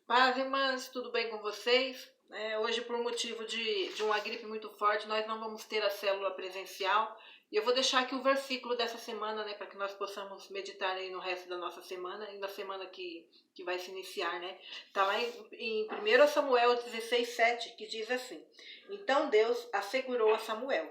Paz, irmãs, tudo bem com vocês? Hoje, por motivo de uma gripe muito forte, nós não vamos ter a célula presencial. E eu vou deixar aqui o versículo dessa semana, né, para que nós possamos meditar aí no resto da nossa semana e na semana que vai se iniciar, né? Está lá em 1 Samuel 16:7, que diz assim: Então Deus assegurou a Samuel: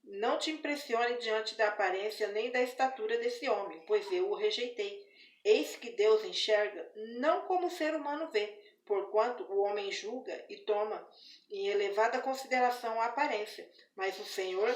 Não te impressione diante da aparência nem da estatura desse homem, pois eu o rejeitei. Eis que Deus enxerga não como o ser humano vê, porquanto o homem julga e toma em elevada consideração a aparência, mas o Senhor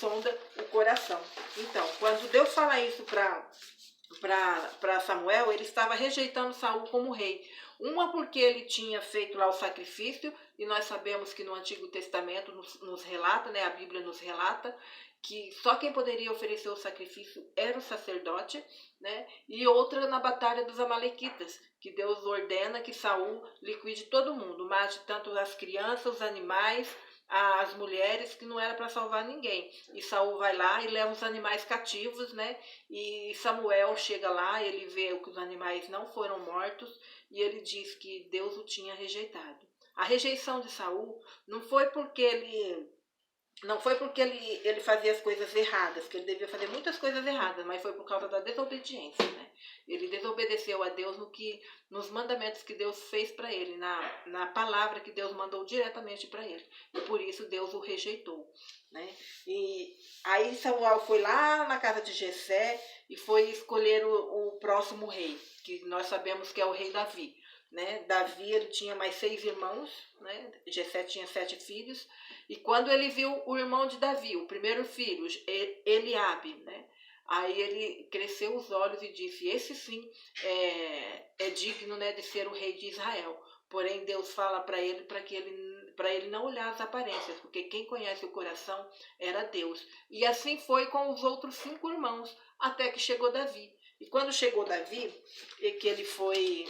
sonda o coração. Então, quando Deus fala isso para Samuel, ele estava rejeitando Saul como rei. Uma porque ele tinha feito lá o sacrifício, e nós sabemos que no Antigo Testamento nos relata, né, a Bíblia nos relata, que só quem poderia oferecer o sacrifício era o sacerdote, né? E outra na batalha dos amalequitas, que Deus ordena que Saul liquide todo mundo, mate tanto as crianças, os animais, as mulheres, que não era para salvar ninguém. E Saul vai lá e leva os animais cativos, né? E Samuel chega lá, ele vê que os animais não foram mortos e ele diz que Deus o tinha rejeitado. A rejeição de Saul não foi porque ele fazia as coisas erradas, que ele devia fazer muitas coisas erradas, mas foi por causa da desobediência, né? Ele desobedeceu a Deus nos mandamentos que Deus fez para ele, na palavra que Deus mandou diretamente para ele. E por isso Deus o rejeitou, né? E aí Samuel foi lá na casa de Jessé e foi escolher o próximo rei, que nós sabemos que é o rei Davi. Né? Davi, ele tinha mais 6 irmãos, né? Jessé tinha 7 filhos, e quando ele viu o irmão de Davi, o primeiro filho, Eliabe, né? Aí ele cresceu os olhos e disse: esse sim é digno, né, de ser o rei de Israel. Porém Deus fala para ele para ele não olhar as aparências, porque quem conhece o coração era Deus. E assim foi com os outros 5 irmãos, até que chegou Davi. E quando chegou Davi, e que ele foi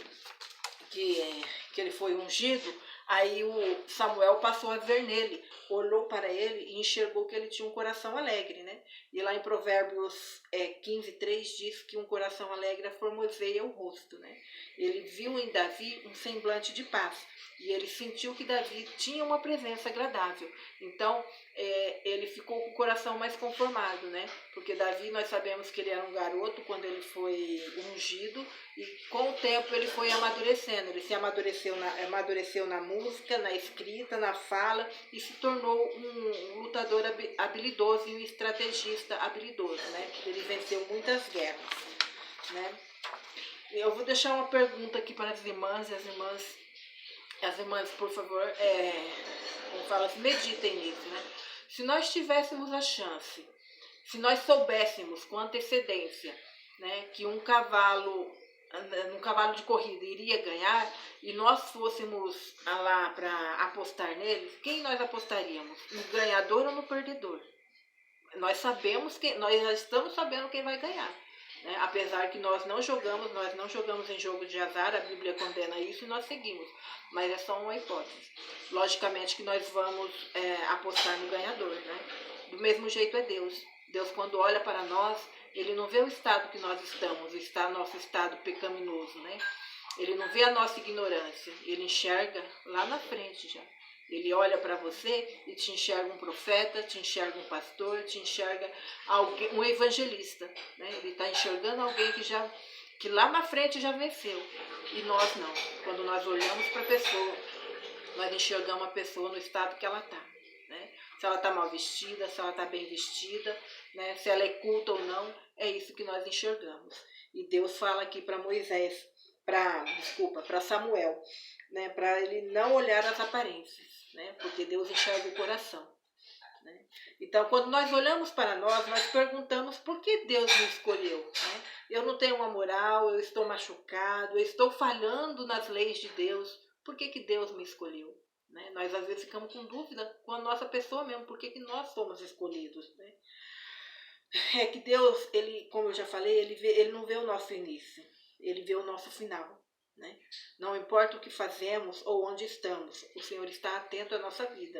ungido, aí o Samuel passou a ver nele, olhou para ele e enxergou que ele tinha um coração alegre, né? E lá em Provérbios 15:3 diz que um coração alegre formoseia o rosto, né? Ele viu em Davi um semblante de paz e ele sentiu que Davi tinha uma presença agradável. Então, ele ficou com o coração mais conformado, né? Porque Davi, nós sabemos que ele era um garoto quando ele foi ungido, e com o tempo ele foi amadurecendo. Ele se amadureceu na música, na escrita, na fala, e se tornou um lutador habilidoso e um estrategista habilidoso, né? Ele venceu muitas guerras, né? Eu vou deixar uma pergunta aqui para as irmãs, e as irmãs, por favor, como fala, meditem nisso, né? Se nós tivéssemos a chance, se nós soubéssemos com antecedência, né, que um cavalo de corrida iria ganhar, e nós fôssemos lá para apostar nele, quem nós apostaríamos? No ganhador ou no perdedor? Nós já estamos sabendo quem vai ganhar. Né? Apesar que nós não jogamos em jogo de azar, a Bíblia condena isso e nós seguimos. Mas é só uma hipótese. Logicamente que nós vamos apostar no ganhador. Né? Do mesmo jeito é Deus. Deus, quando olha para nós, ele não vê o estado que nós estamos, nosso estado pecaminoso. Né? Ele não vê a nossa ignorância, ele enxerga lá na frente já. Ele olha para você e te enxerga um profeta, te enxerga um pastor, te enxerga um evangelista. Né? Ele está enxergando alguém que lá na frente já venceu. E nós não. Quando nós olhamos para a pessoa, nós enxergamos a pessoa no estado que ela está. Né? Se ela está mal vestida, se ela está bem vestida, né? Se ela é culta ou não, é isso que nós enxergamos. E Deus fala aqui para para Samuel, né, para ele não olhar as aparências, né, porque Deus enxerga o coração. Né? Então, quando nós olhamos para nós perguntamos por que Deus me escolheu. Né? Eu não tenho uma moral, eu estou machucado, eu estou falhando nas leis de Deus, por que Deus me escolheu? Né? Nós às vezes ficamos com dúvida com a nossa pessoa mesmo, por que nós somos escolhidos. Né? É que Deus, ele, como eu já falei, ele não vê o nosso início, ele vê o nosso final. Né? Não importa o que fazemos ou onde estamos, o Senhor está atento à nossa vida.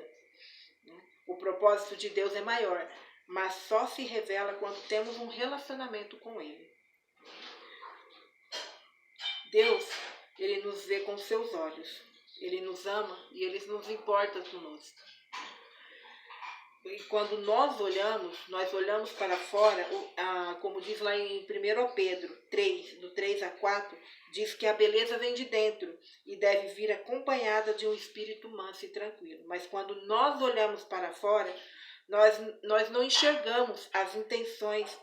Né? O propósito de Deus é maior, mas só se revela quando temos um relacionamento com Ele. Deus, Ele nos vê com seus olhos. Ele nos ama e ele nos importa conosco. E quando nós olhamos para fora, como diz lá em 1 Pedro 3, do 3 a 4, diz que a beleza vem de dentro e deve vir acompanhada de um espírito manso e tranquilo. Mas quando nós olhamos para fora, nós não enxergamos as intenções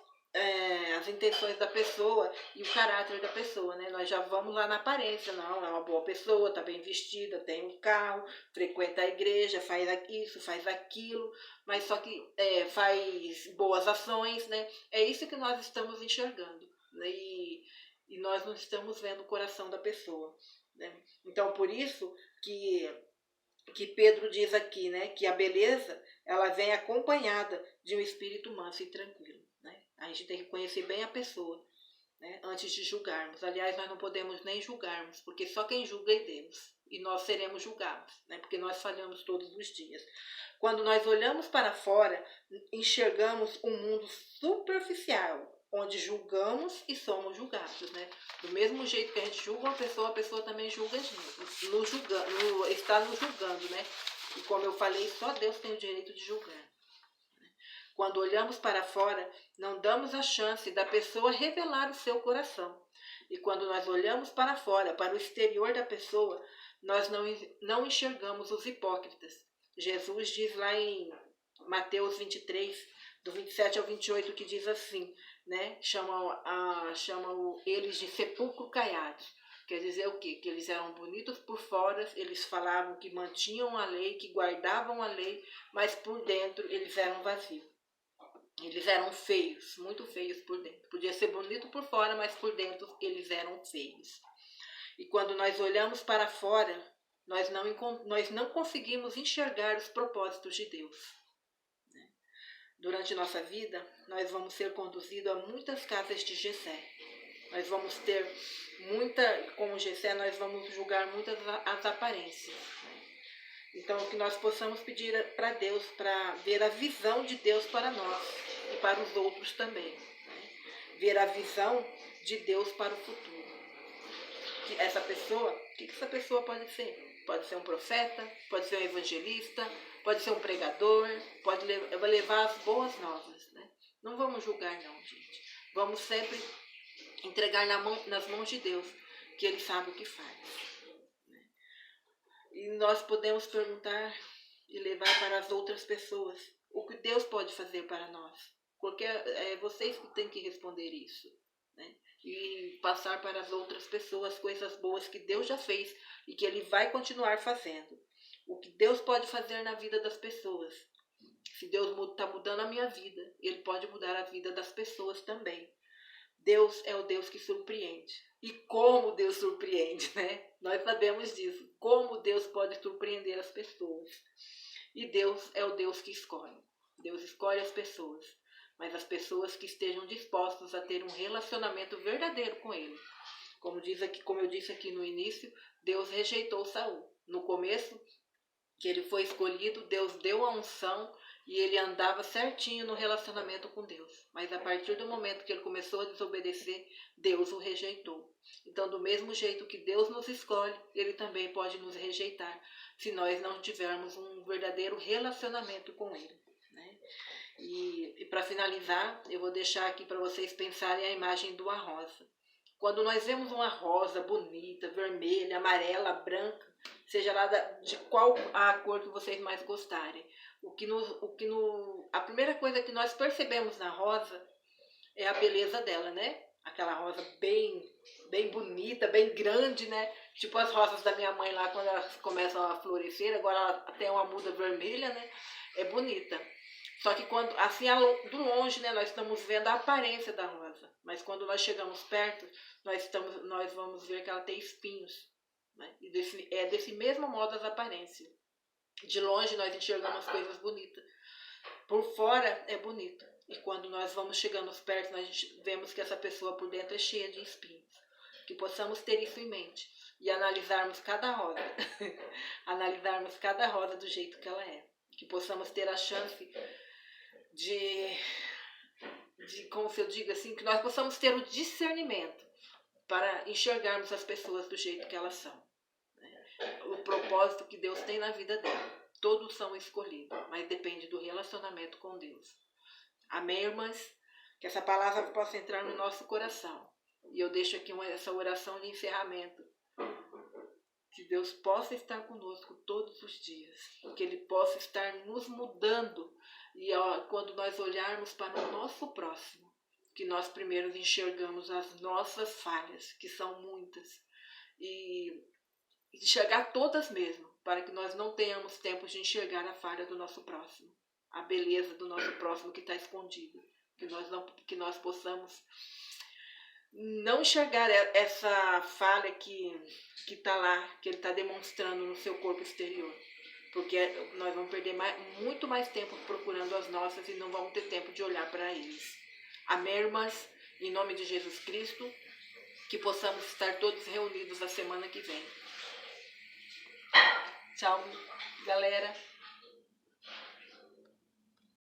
da pessoa e o caráter da pessoa, né? Nós já vamos lá na aparência, não, é uma boa pessoa, está bem vestida, tem um carro, frequenta a igreja, faz isso, faz aquilo, mas só que faz boas ações, né? É isso que nós estamos enxergando, né? E nós não estamos vendo o coração da pessoa, né? Então, por isso que Pedro diz aqui, né, que a beleza ela vem acompanhada de um espírito manso e tranquilo, né? A gente tem que conhecer bem a pessoa, né, antes de julgarmos. Aliás, nós não podemos nem julgarmos, porque só quem julga é Deus. E nós seremos julgados, né, porque nós falhamos todos os dias. Quando nós olhamos para fora, enxergamos um mundo superficial, onde julgamos e somos julgados, né? Do mesmo jeito que a gente julga a pessoa também julga a gente, está nos julgando, né? E como eu falei, só Deus tem o direito de julgar. Quando olhamos para fora, não damos a chance da pessoa revelar o seu coração. E quando nós olhamos para fora, para o exterior da pessoa, nós não enxergamos os hipócritas. Jesus diz lá em Mateus 23, do 27 ao 28, que diz assim, né? Chama eles de sepulcro caiado. Quer dizer o quê? Que eles eram bonitos por fora, eles falavam que mantinham a lei, que guardavam a lei, mas por dentro eles eram vazios. Eles eram feios, muito feios por dentro. Podia ser bonito por fora, mas por dentro eles eram feios. E quando nós olhamos para fora, nós não conseguimos enxergar os propósitos de Deus. Durante nossa vida, nós vamos ser conduzidos a muitas casas de Jessé. Nós vamos ter como Jessé, nós vamos julgar muitas as aparências. Então, que nós possamos pedir para Deus, para ver a visão de Deus para nós e para os outros também. Né? Ver a visão de Deus para o futuro. O que essa pessoa pode ser? Pode ser um profeta, pode ser um evangelista, pode ser um pregador, pode levar as boas novas. Né? Não vamos julgar não, gente. Vamos sempre entregar nas mãos de Deus, que Ele sabe o que faz. Né? E nós podemos perguntar e levar para as outras pessoas o que Deus pode fazer para nós. Porque é vocês que têm que responder isso. Né? E passar para as outras pessoas coisas boas que Deus já fez e que Ele vai continuar fazendo. O que Deus pode fazer na vida das pessoas. Se Deus está mudando a minha vida, Ele pode mudar a vida das pessoas também. Deus é o Deus que surpreende. E como Deus surpreende, né? Nós sabemos disso. Como Deus pode surpreender as pessoas. E Deus é o Deus que escolhe. Deus escolhe as pessoas. Mas as pessoas que estejam dispostas a ter um relacionamento verdadeiro com Ele. Como eu disse aqui no início, Deus rejeitou Saul. No começo, que ele foi escolhido, Deus deu a unção e ele andava certinho no relacionamento com Deus. Mas a partir do momento que ele começou a desobedecer, Deus o rejeitou. Então, do mesmo jeito que Deus nos escolhe, Ele também pode nos rejeitar, se nós não tivermos um verdadeiro relacionamento com Ele. Né? E para finalizar, eu vou deixar aqui para vocês pensarem a imagem de uma rosa. Quando nós vemos uma rosa bonita, vermelha, amarela, branca, seja lá de qual a cor que vocês mais gostarem, a primeira coisa que nós percebemos na rosa é a beleza dela, né? Aquela rosa bem bonita, bem grande, né? Tipo as rosas da minha mãe lá, quando elas começam a florescer, agora ela tem uma muda vermelha, né? É bonita. Só que quando, assim, do longe, né, nós estamos vendo a aparência da rosa. Mas quando nós chegamos perto, nós vamos ver que ela tem espinhos. Né? E desse mesmo modo as aparências. De longe nós enxergamos coisas bonitas. Por fora é bonito. E quando nós vamos chegando perto, nós vemos que essa pessoa por dentro é cheia de espinhos. Que possamos ter isso em mente. E analisarmos cada rosa. Analisarmos cada rosa do jeito que ela é. Que possamos ter a chance como se eu digo assim, que nós possamos ter o discernimento para enxergarmos as pessoas do jeito que elas são, né? O propósito que Deus tem na vida dela. Todos são escolhidos, mas depende do relacionamento com Deus. Amém, irmãs? Que essa palavra possa entrar no nosso coração. E eu deixo aqui essa oração de encerramento. Que Deus possa estar conosco todos os dias. Que Ele possa estar nos mudando. E quando nós olharmos para o nosso próximo, que nós primeiro enxergamos as nossas falhas, que são muitas. E enxergar todas mesmo, para que nós não tenhamos tempo de enxergar a falha do nosso próximo. A beleza do nosso próximo que está escondida. Que nós possamos não enxergar essa falha que está lá, que ele está demonstrando no seu corpo exterior. Porque nós vamos perder muito mais tempo procurando as nossas e não vamos ter tempo de olhar para eles. Amém, irmãs? Em nome de Jesus Cristo, que possamos estar todos reunidos a semana que vem. Tchau, galera.